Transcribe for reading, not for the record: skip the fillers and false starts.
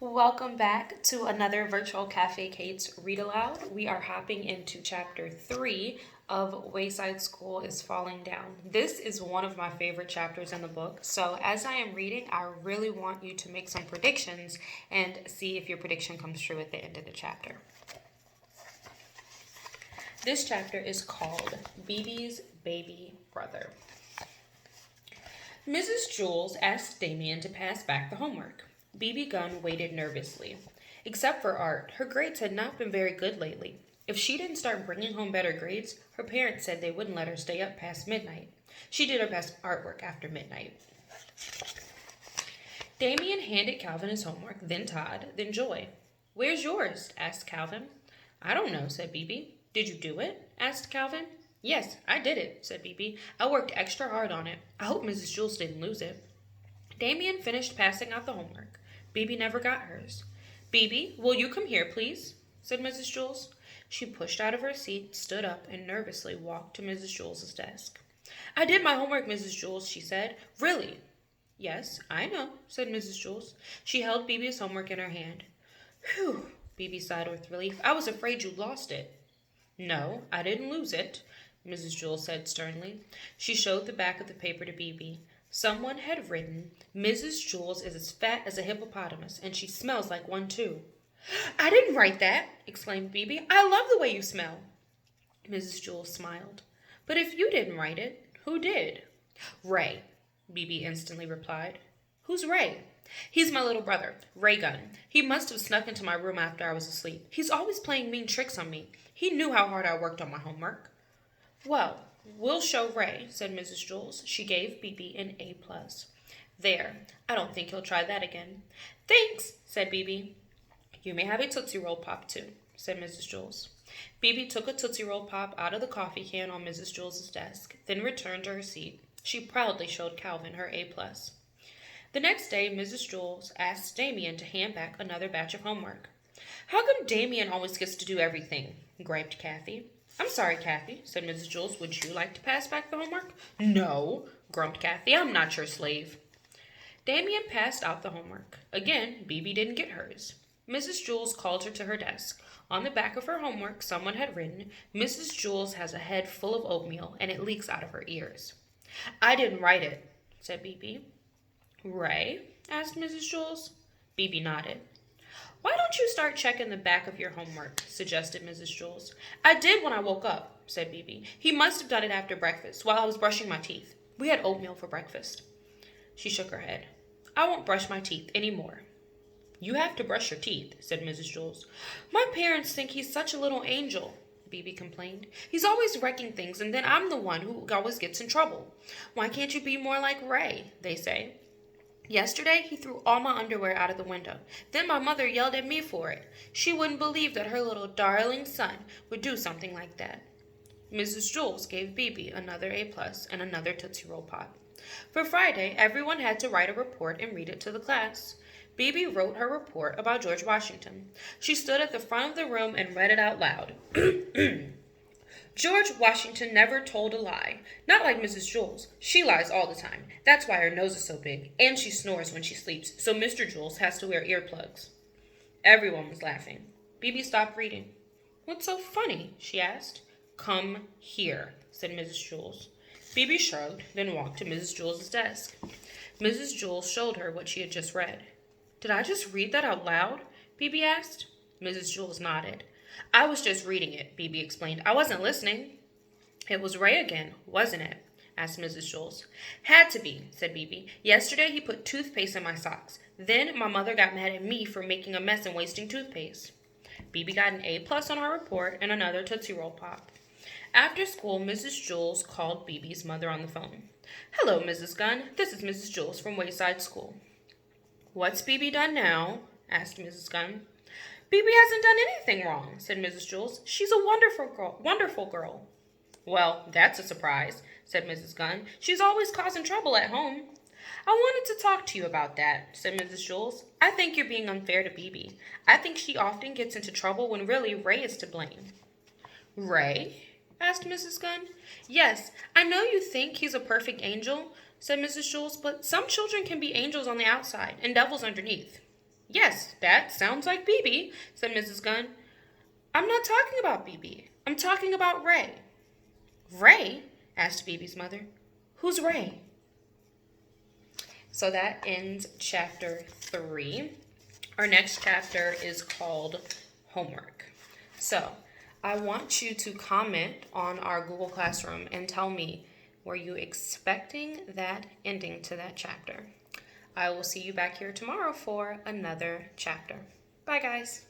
Welcome back to another Virtual Cafe Kate's Read Aloud. We are hopping into chapter 3 of Wayside School is Falling Down. This is one of my favorite chapters in the book, so as I am reading, I really want you to make some predictions and see if your prediction comes true at the end of the chapter. This chapter is called Bebe's Baby Brother. Mrs. Jules asked Damien to pass back the homework. Bebe Gunn waited nervously. Except for art, her grades had not been very good lately. If she didn't start bringing home better grades, her parents said they wouldn't let her stay up past midnight. She did her best artwork after midnight. Damien handed Calvin his homework, then Todd, then Joy. "Where's yours?" asked Calvin. "I don't know," said Bebe. "Did you do it?" asked Calvin. "Yes, I did it," said Bebe. "I worked extra hard on it. I hope Mrs. Jules didn't lose it." Damien finished passing out the homework. Bebe never got hers. "Bebe, will you come here, please?" said Mrs. Jules. She pushed out of her seat, stood up, and nervously walked to Mrs. Jules's desk. "I did my homework, Mrs. Jules," she said. "Really?" "Yes, I know," said Mrs. Jules. She held Bebe's homework in her hand. "Whew," Bebe sighed with relief. "I was afraid you'd lost it." "No, I didn't lose it," Mrs. Jules said sternly. She showed the back of the paper to Bebe. Someone had written, "Mrs. Jules is as fat as a hippopotamus, and she smells like one too." "I didn't write that," exclaimed Bebe. "I love the way you smell." Mrs. Jules smiled. "But if you didn't write it, who did?" "Ray," Bebe instantly replied. "Who's Ray?" "He's my little brother, Ray Gunn. He must have snuck into my room after I was asleep. He's always playing mean tricks on me. He knew how hard I worked on my homework." "Well, we'll show Ray," said Mrs. Jules. She gave Bebe an A+. "There, I don't think he'll try that again." "Thanks," said Bebe. "You may have a Tootsie Roll Pop, too," said Mrs. Jules. Bebe took a Tootsie Roll Pop out of the coffee can on Mrs. Jules's desk, then returned to her seat. She proudly showed Calvin her A+. The next day, Mrs. Jules asked Damien to hand back another batch of homework. "How come Damien always gets to do everything?" griped Kathy. "I'm sorry, Kathy," said Mrs. Jules. "Would you like to pass back the homework?" "No," grumped Kathy. "I'm not your slave." Damien passed out the homework. Again, Bebe didn't get hers. Mrs. Jules called her to her desk. On the back of her homework, someone had written, "Mrs. Jules has a head full of oatmeal, and it leaks out of her ears." "I didn't write it," said Bebe. "Ray?" asked Mrs. Jules. Bebe nodded. "Why don't you start checking the back of your homework?" suggested Mrs. Jules. "I did when I woke up," said Bebe. "He must have done it after breakfast, while I was brushing my teeth. We had oatmeal for breakfast." She shook her head. "I won't brush my teeth any more." "You have to brush your teeth," said Mrs. Jules. "My parents think he's such a little angel," Bebe complained. "He's always wrecking things, and then I'm the one who always gets in trouble. Why can't you be more like Ray, they say. Yesterday, he threw all my underwear out of the window. Then my mother yelled at me for it. She wouldn't believe that her little darling son would do something like that." Mrs. Jules gave Bebe another A+ and another Tootsie Roll Pop. For Friday, everyone had to write a report and read it to the class. Bebe wrote her report about George Washington. She stood at the front of the room and read it out loud. "George Washington never told a lie. Not like Mrs. Jules. She lies all the time. That's why her nose is so big. And she snores when she sleeps, so Mr. Jules has to wear earplugs." Everyone was laughing. Bebe stopped reading. "What's so funny?" she asked. "Come here," said Mrs. Jules. Bebe shrugged, then walked to Mrs. Jules's desk. Mrs. Jules showed her what she had just read. "Did I just read that out loud?" Bebe asked. Mrs. Jules nodded. "I was just reading it," Bebe explained. "I wasn't listening." "It was Ray again, wasn't it?" asked Mrs. Jules. "Had to be," said Bebe. "Yesterday he put toothpaste in my socks. Then my mother got mad at me for making a mess and wasting toothpaste." Bebe got an A+ on her report and another Tootsie Roll Pop. After school, Mrs. Jules called Bebe's mother on the phone. "Hello, Mrs. Gunn. This is Mrs. Jules from Wayside School." "What's Bebe done now?" asked Mrs. Gunn. "Bebe hasn't done anything wrong," said Mrs. Jules. "She's a wonderful girl. Wonderful girl." "Well, that's a surprise," said Mrs. Gunn. "She's always causing trouble at home." "I wanted to talk to you about that," said Mrs. Jules. "I think you're being unfair to Bebe. I think she often gets into trouble when really Ray is to blame." "Ray?" asked Mrs. Gunn. "Yes, I know you think he's a perfect angel," said Mrs. Jules, "but some children can be angels on the outside and devils underneath." Yes, that sounds like Bebe, said Mrs. Gunn. I'm not talking about Bebe. I'm talking about Ray. Ray? Asked Bebe's mother. Who's Ray? So that ends chapter 3. Our next chapter is called Homework. So I want you to comment on our Google Classroom and tell me, were you expecting that ending to that chapter? I will see you back here tomorrow for another chapter. Bye, guys.